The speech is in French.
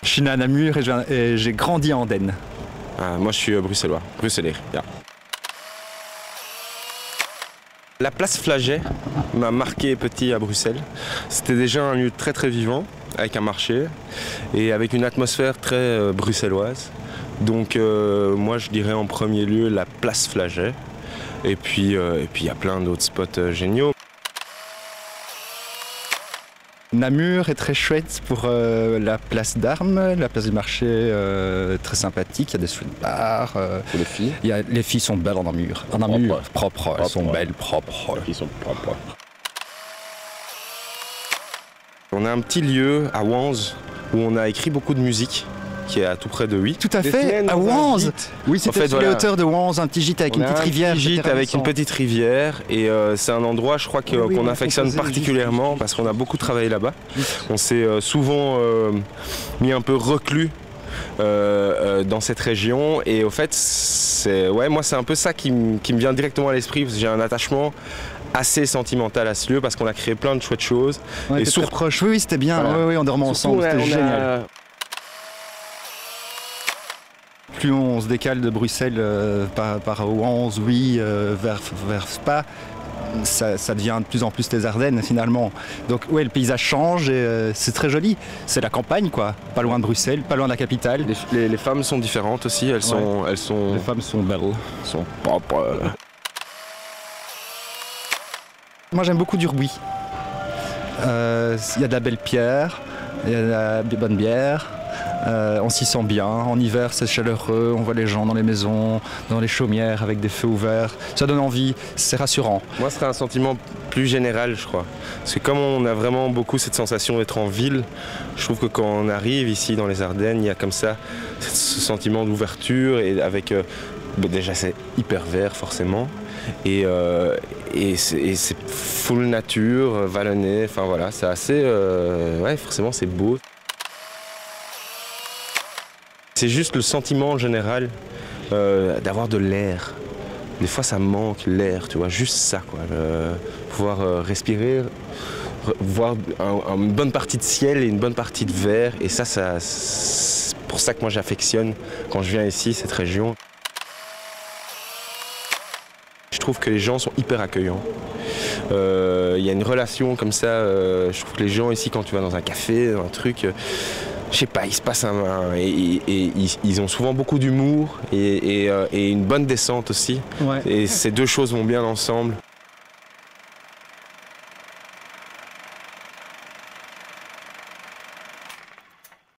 Je suis né à Namur et j'ai grandi à Andenne. Moi je suis bruxellois, bruxellaire. Yeah. La place Flaget m'a marqué petit à Bruxelles. C'était déjà un lieu très très vivant, avec un marché et avec une atmosphère très bruxelloise. Donc moi je dirais en premier lieu la place Flaget. Et puis il y a plein d'autres spots géniaux. Namur est très chouette pour la place d'Armes, la place du marché, très sympathique. Il y a des street bars. Pour les filles. Les filles sont belles en Namur. En Namur, propres. Elles sont belles, propres. Les filles sont propres. On a un petit lieu à Wanze où on a écrit beaucoup de musique, qui est à tout près de Huy. Tout à fait, à Wanze. Oui, c'était en fait, les hauteurs de Wanze, un petit gîte avec une petite rivière. Un petit gîte avec une petite rivière et c'est un endroit, je crois, qu'on affectionne particulièrement parce qu'on a beaucoup travaillé là-bas. On s'est souvent mis un peu reclus dans cette région et au fait, moi c'est un peu ça qui me vient directement à l'esprit parce que j'ai un attachement assez sentimental à ce lieu parce qu'on a créé plein de chouettes choses. Et très proche, oui, c'était bien, voilà. Oui, on dormait ensemble, c'était génial. Plus on se décale de Bruxelles par Wanze, oui, vers Spa, ça devient de plus en plus les Ardennes finalement. Donc ouais, le paysage change et c'est très joli. C'est la campagne quoi, pas loin de Bruxelles, pas loin de la capitale. Les femmes sont différentes aussi, elles sont... Les femmes sont belles. Elles sont propres. Moi j'aime beaucoup d'Urbuy. Il y a de la belle pierre, il y a de la bonne bière. On s'y sent bien, en hiver c'est chaleureux, on voit les gens dans les maisons, dans les chaumières avec des feux ouverts, ça donne envie, c'est rassurant. Moi ce serait un sentiment plus général je crois, parce que comme on a vraiment beaucoup cette sensation d'être en ville, je trouve que quand on arrive ici dans les Ardennes, il y a comme ça ce sentiment d'ouverture et avec, déjà c'est hyper vert forcément, et c'est full nature, vallonné, enfin voilà, c'est assez, ouais forcément c'est beau. C'est juste le sentiment général d'avoir de l'air. Des fois ça manque l'air, tu vois, juste ça quoi. Pouvoir respirer, voir une bonne partie de ciel et une bonne partie de verre. Et ça c'est pour ça que moi j'affectionne quand je viens ici, cette région. Je trouve que les gens sont hyper accueillants. Il y a une relation comme ça, je trouve que les gens ici quand tu vas dans un café, dans un truc... je sais pas, il se passe ils ont souvent beaucoup d'humour et une bonne descente aussi. Ouais. Et ces deux choses vont bien ensemble.